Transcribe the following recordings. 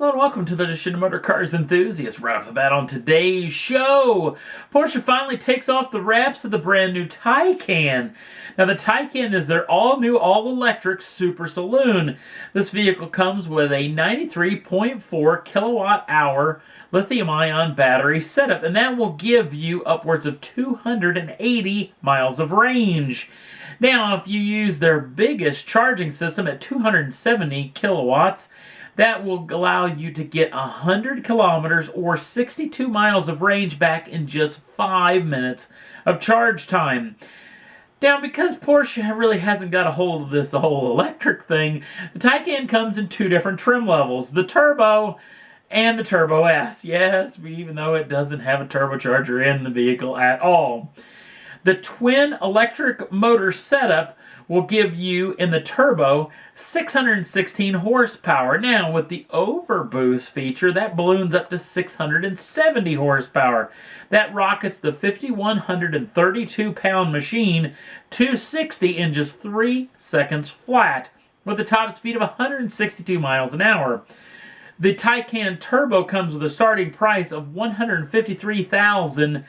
Hello and welcome to the edition of Motor Cars Enthusiasts. Right off the bat on today's show, Porsche finally takes off the wraps of the brand new Taycan. Now the Taycan is their all-new, all-electric super saloon. This vehicle comes with a 93.4 kilowatt-hour lithium-ion battery setup, and that will give you upwards of 280 miles of range. Now, if you use their biggest charging system at 270 kilowatts, that will allow you to get 100 kilometers or 62 miles of range back in just 5 minutes of charge time. Now, because Porsche really hasn't got a hold of this whole electric thing, the Taycan comes in two different trim levels, the Turbo and the Turbo S. Yes, even though it doesn't have a turbocharger in the vehicle at all. The twin electric motor setup will give you, in the Turbo, 616 horsepower. Now, with the overboost feature, that balloons up to 670 horsepower. That rockets the 5,132-pound machine to 60 in just 3 seconds flat, with a top speed of 162 miles an hour. The Taycan Turbo comes with a starting price of $153,310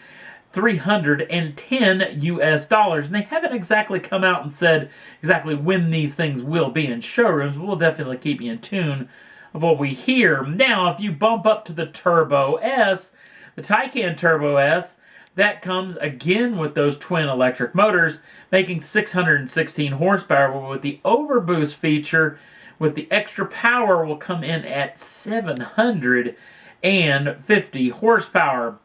US, and they haven't exactly come out and said exactly when these things will be in showrooms, but we'll definitely keep you in tune of what we hear. Now, if you bump up to the Turbo S, the Taycan Turbo S, that comes again with those twin electric motors, making 616 horsepower, but with the overboost feature, with the extra power, will come in at 750 horsepower.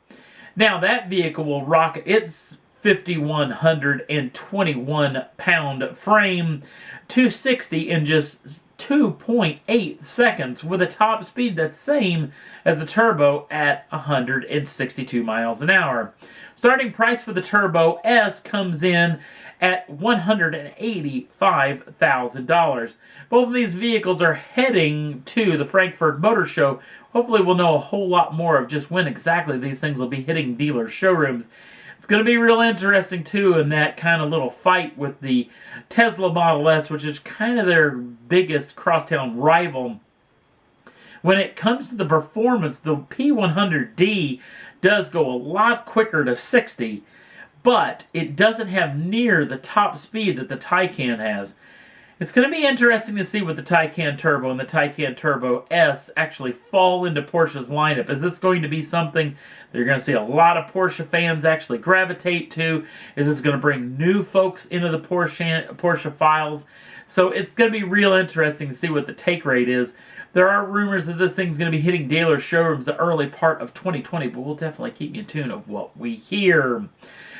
Now, that vehicle will rocket its 5,121-pound frame to 60 in just 2.8 seconds, with a top speed that's same as the Turbo at 162 miles an hour. Starting price for the Turbo S comes in at $185,000. Both of these vehicles are heading to the Frankfurt Motor Show. Hopefully we'll know a whole lot more of just when exactly these things will be hitting dealer showrooms. It's going to be real interesting too in that kind of little fight with the Tesla Model S, which is kind of their biggest crosstown rival. When it comes to the performance, the P100D does go a lot quicker to 60, but it doesn't have near the top speed that the Taycan has. It's going to be interesting to see what the Taycan Turbo and the Taycan Turbo S actually fall into Porsche's lineup. Is this going to be something that you're going to see a lot of Porsche fans actually gravitate to? Is this going to bring new folks into the Porsche files? So it's going to be real interesting to see what the take rate is. There are rumors that this thing's going to be hitting dealer showrooms the early part of 2020, but we'll definitely keep you in tune of what we hear.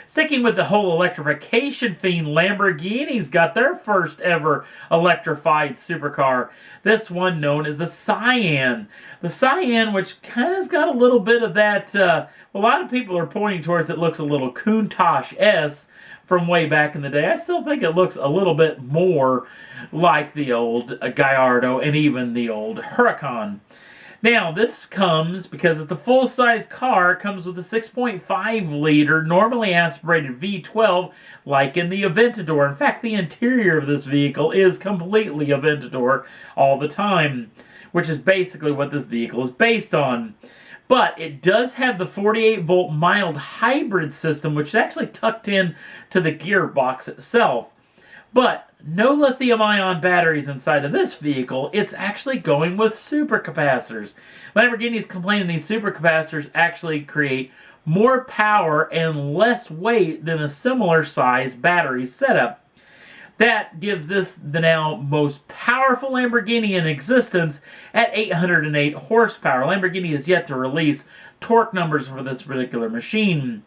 Sticking with the whole electrification theme, Lamborghini's got their first ever electrified supercar. This one known as the Cyan. The Cyan, which kind of's got a little bit of that, a lot of people are pointing towards it looks a little Countach-esque from way back in the day. I still think it looks a little bit more like the old Gallardo and even the old Huracan. Now, this comes because the full-size car comes with a 6.5-liter normally aspirated V12 like in the Aventador. In fact, the interior of this vehicle is completely Aventador all the time, which is basically what this vehicle is based on. But it does have the 48-volt mild hybrid system, which is actually tucked in to the gearbox itself. But no lithium-ion batteries inside of this vehicle. It's actually going with supercapacitors. Lamborghini is complaining these supercapacitors actually create more power and less weight than a similar size battery setup. That gives this the now most powerful Lamborghini in existence at 808 horsepower. Lamborghini has yet to release torque numbers for this particular machine.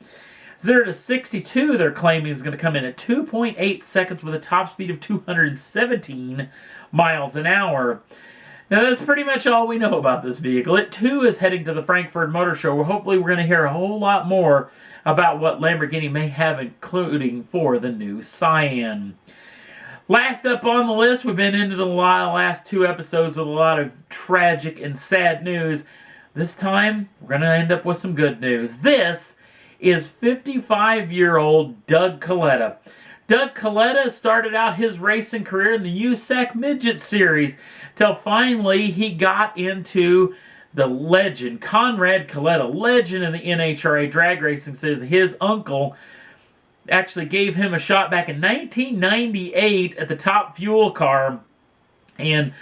0 to 62, they're claiming, is going to come in at 2.8 seconds with a top speed of 217 miles an hour. Now, that's pretty much all we know about this vehicle. It, too, is heading to the Frankfurt Motor Show, where hopefully we're going to hear a whole lot more about what Lamborghini may have, including for the new Cyan. Last up on the list, we've been into the last 2 episodes with a lot of tragic and sad news. This time, we're going to end up with some good news. This is 55-year-old Doug Kalitta. Doug Kalitta started out his racing career in the USAC Midget Series till finally he got into the legend, Conrad Kalitta, legend in the NHRA drag racing, says his uncle actually gave him a shot back in 1998 at the Top Fuel car. And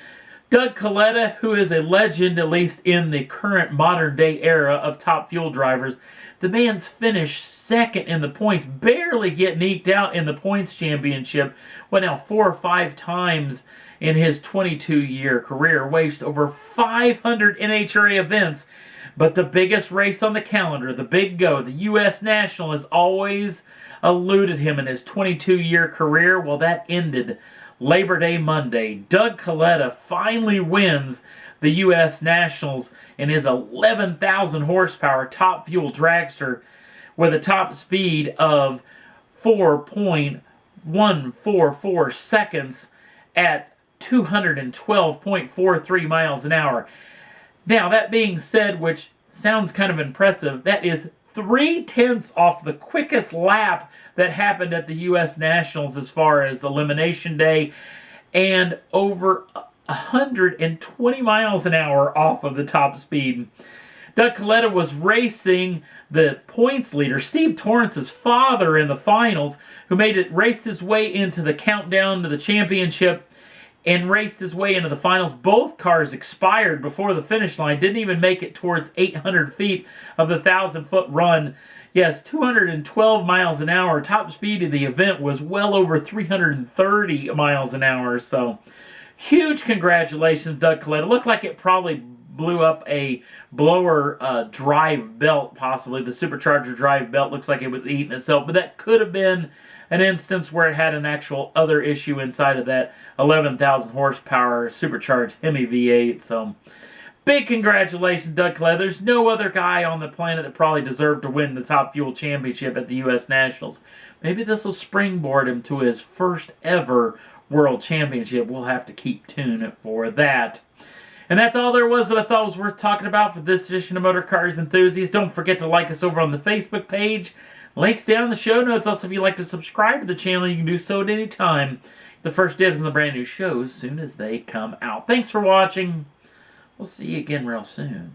Doug Kalitta, who is a legend, at least in the current modern day era of Top Fuel drivers, the man's finished second in the points, barely getting eked out in the points championship. Well, now 4 or 5 times in his 22-year career, waged over 500 NHRA events. But the biggest race on the calendar, the big go, the U.S. National, has always eluded him in his 22-year career. Well, that ended Labor Day Monday. Doug Kalitta finally wins the U.S. Nationals in his 11,000 horsepower Top Fuel dragster with a top speed of 4.144 seconds at 212.43 miles an hour. Now, that being said, which sounds kind of impressive, that is 3/10 off the quickest lap that happened at the U.S. Nationals as far as Elimination Day, and over 120 miles an hour off of the top speed. Doug Kalitta was racing the points leader, Steve Torrance's father, in the finals, who raced his way into the countdown to the championship and raced his way into the finals. Both cars expired before the finish line, didn't even make it towards 800 feet of the 1,000-foot run. Yes, 212 miles an hour. Top speed of the event was well over 330 miles an hour. So, huge congratulations, Doug Kalitta. Looked like it probably blew up a blower drive belt, possibly. The supercharger drive belt looks like it was eating itself, but that could have been an instance where it had an actual other issue inside of that 11,000 horsepower supercharged Hemi V8. So, big congratulations, Doug Kalitta. There's no other guy on the planet that probably deserved to win the Top Fuel Championship at the U.S. Nationals. Maybe this will springboard him to his first ever World Championship. We'll have to keep tuned for that. And that's all there was that I thought was worth talking about for this edition of Motor Cars Enthusiasts. Don't forget to like us over on the Facebook page. Links down in the show notes. Also, if you'd like to subscribe to the channel, you can do so at any time. The first dibs on the brand new shows as soon as they come out. Thanks for watching. We'll see you again real soon.